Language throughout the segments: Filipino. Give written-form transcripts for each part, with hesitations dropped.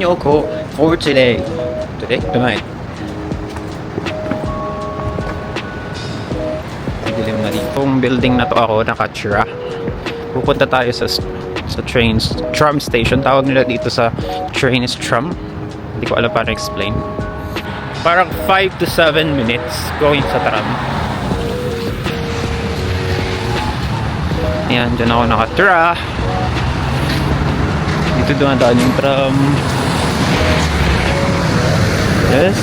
niyo ako for today. Tonight. Dilim na dito. Itong building na to ako, nakatsura. Pupunta tayo sa tram station. Tawag nila dito sa train is tram. Hindi ko alam paano explain. Parang 5 to 7 minutes going sa tram. Yan, dyan ako nakatira. Dito dumadaan yung tram. Yes.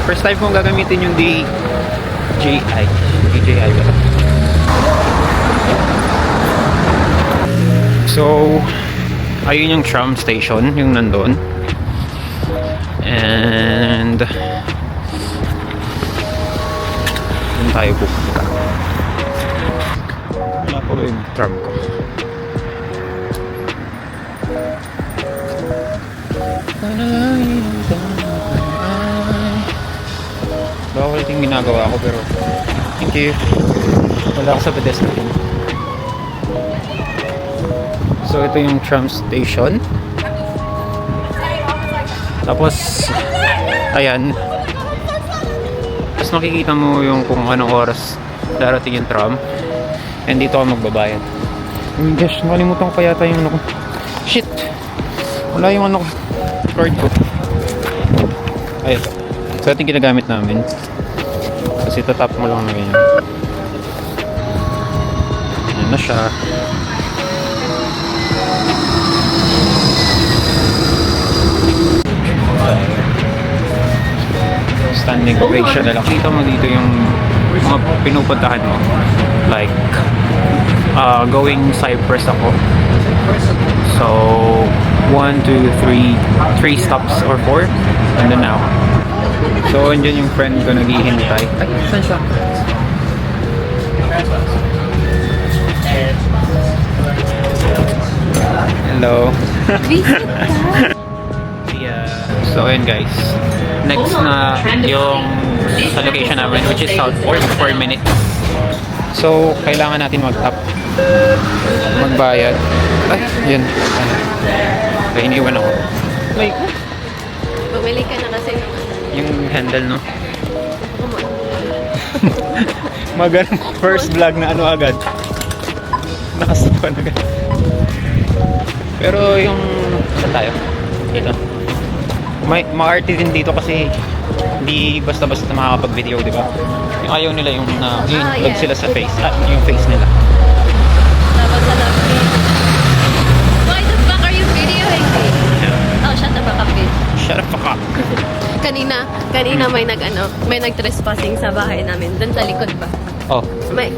First time kong gagamitin yung DJI. DJI ba? So, ayun yung tram station, yung nandun. And dun tayo pupunta. Wala po yung tram ko. Bawal ito yung ginagawa ko pero thank you. Wala ako sa pedestrian. So ito yung tram station. Tapos ayan. Tapos makikita mo yung kung anong oras darating yung tram. And dito ako magbabayad. Oh my gosh, nakalimutan ko pa yata yung ano ko. Shit! Wala yung ano ko. Card ko. Ayun. So ito yung ginagamit namin. Kasi tatap mo lang na ganyan. Ayan na siya. Standing ovation na lang. Kita mo dito yung mga pinupuntahan mo. Like, going Cyprus ako. So, 1, 2, 3 stops or 4. And then now. So, andyan yung friend ko naghihintay. Ay, saan siya? Hello. Yeah. So, ayun guys. Next na yung sa location namin, which is Southport, 4 minutes. So, kailangan natin mag-tap. Magbayad. Ay, yun. Kaya iniwan ako. Like, bumili ka na kasi yung handle, no? Magaling first vlog na ano agad. Nakasapa na agad. Pero yung saan tayo? Dito. May maarte din dito kasi hindi basta-basta makakapag-video, di ba? Yung ayaw nila yung yung yes. sila sa face. Yung face nila. dapat sa laptop. Why the fuck are you videoing me? Oh, shut the fuck up, bitch. Shut the fuck up. Kanina may nag-trespassing sa bahay namin, doon sa likod ba? Oh.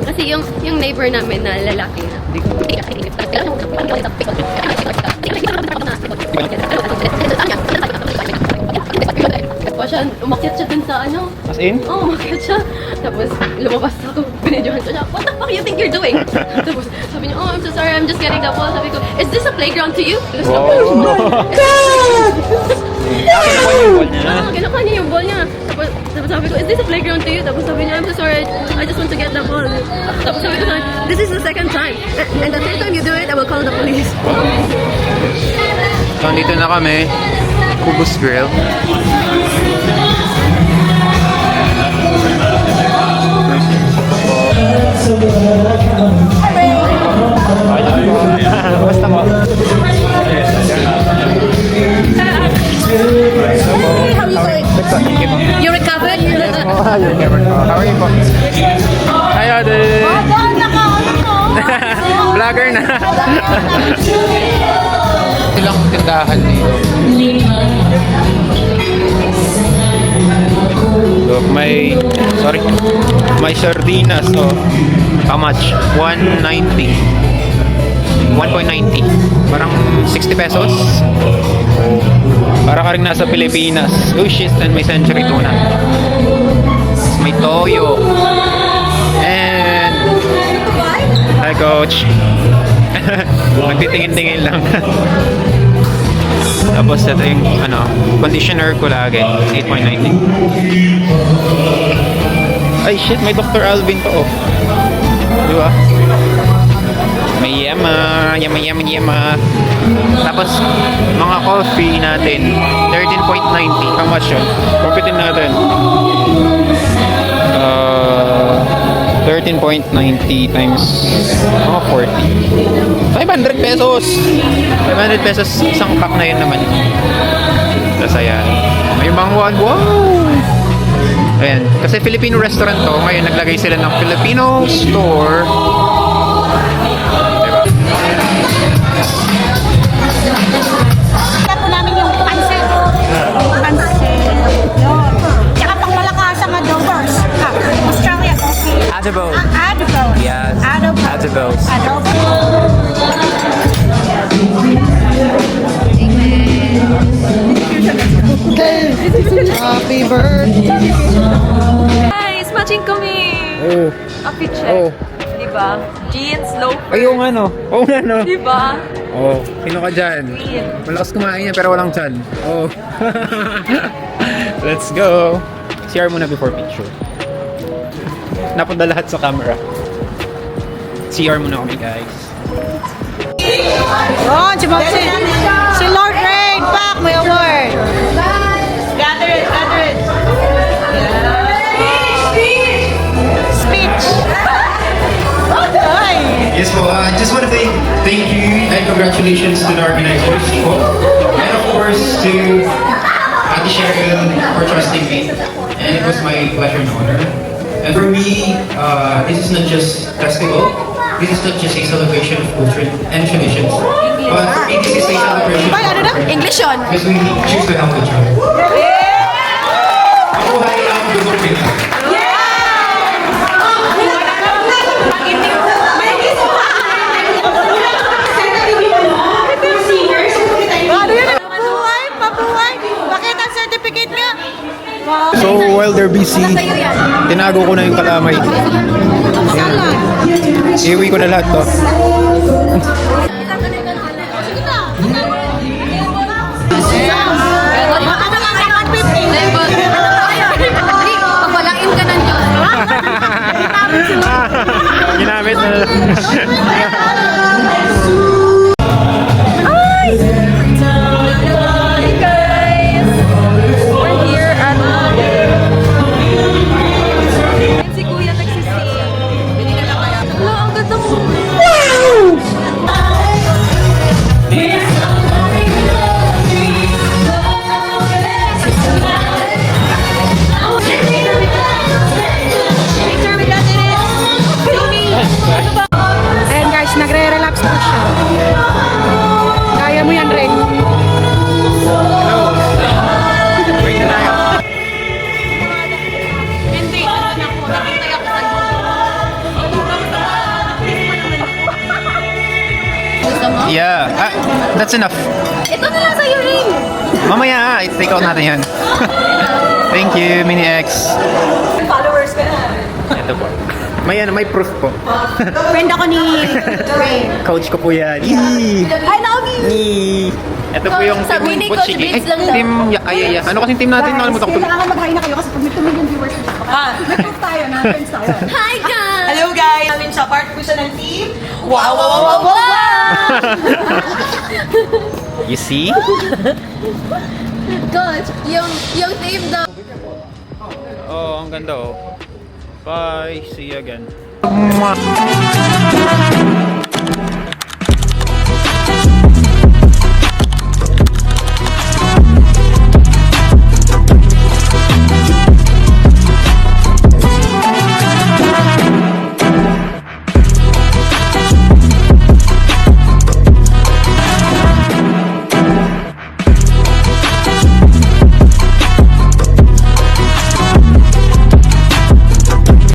Kasi yung neighbor namin na lalaki na. Umakyat siya dun sa ano. As in? Oo, umakyat siya. Tapos lumabas ako, binidyohan ko siya. What the fuck you think you're doing? Tapos sabi niya, oh, I'm so sorry, I'm just getting the ball. Sabi ko, is this a playground to you? He goes, no, it's not. Kinukuha niya yung ball niya. Tapos sabi ko, is this a playground to you? Tapos sabi niya, I'm so sorry, I just want to get the ball. Tapos sabi ko, this is the second time. And the third time you do it, I will call the police. So, dito na kami. Kubus Grill. Basta mo. You recovered? How are you po? Hi, Ate. Vlogger na. Ilang tindahan dito. Look, may sardinas. So, how much? 190. 1.90. Parang 60 pesos. Para ka rin nasa Pilipinas. Oh shit, and may century tuna. May toyo. And hi, coach. Magtitingin-tingin lang. Tapos ito yung conditioner ko lagi, 8.90. Ay shit, may Dr. Alvin pa oh. Di ba? May yama. Tapos, mga coffee natin, 13.90. How much yun? Computin natin. 13.90 times mga 40. 500 pesos! 500 pesos isang pack na yun naman. Tapos ayan. May mangwan. Wow! Ayan. Kasi Filipino restaurant to. Ngayon naglagay sila ng Filipino store. Diba? Kaya po namin yung pansit. Pansit. Yun. Tsaka pang malakasang adobos. Australia coffee. Adobo. Adobo. Yes. Adobo. Adobos. Adobo. Happy birthday! Guys, matching kami! Oh. Outfit check. Oh. Diba? Jeans, loafer. Ay, yung ano. Oo nga no. Diba? Oh. Sino ka dyan? Green. Malakas kumain yan pero walang chan. Oh. Let's go. CR muna before picture. Napunta lahat sa camera. CR muna kami guys. Yun, si Lord Rain. Pak, may award. Gather it. Speech. Ay. Yes, well, I just want to say thank you and congratulations to the organizers, and of course to Ate Sharon for trusting me. And it was my pleasure and honor. And for me, this is not just festival. This is not just a celebration of culture and traditions. But for me, this is a celebration Ay, ano na? of English yun. because we choose to help each other. Mabuhay ang Dugong Pinoy. Ano yun? Pabuhay. Bakit ang certificate nga? So while they're busy, tinago ko na yung kalamay. Ayan. Iuwi ko na lahat to. Pagwalain ka na niyo. Ginamit na lang. Hi guys! We're here at si Kuya nagsising. Hello, ang ganda mo! Ayan guys, nagre-relax po siya. Kaya mo yan, Ren. Wait na tayo. Hindi. Nakintay ako sa Gusto mo? Yeah. That's enough. Ito na lang sa'yo rin. Mamaya, take out natin yan. Thank you, Mini X. Followers ka na. Ito po. May proof po. Friend ako ni Ren. Coach ko po yan. Yee! I love you! Yee! Ito po yung Sa mini Coach Butchiki. Vince lang daw. Team Ayaya. Ano kasing team natin? Nakalimutan ko to. Kailangan mag-hi na kayo kasi pag may 2 million viewers dito. May proof tayo na friends tayo. Hi guys! Hello guys! Namin siya, part po siya ng team. Wow! You see? Coach, yung team daw. Oh, ang ganda oh. Bye. See you again.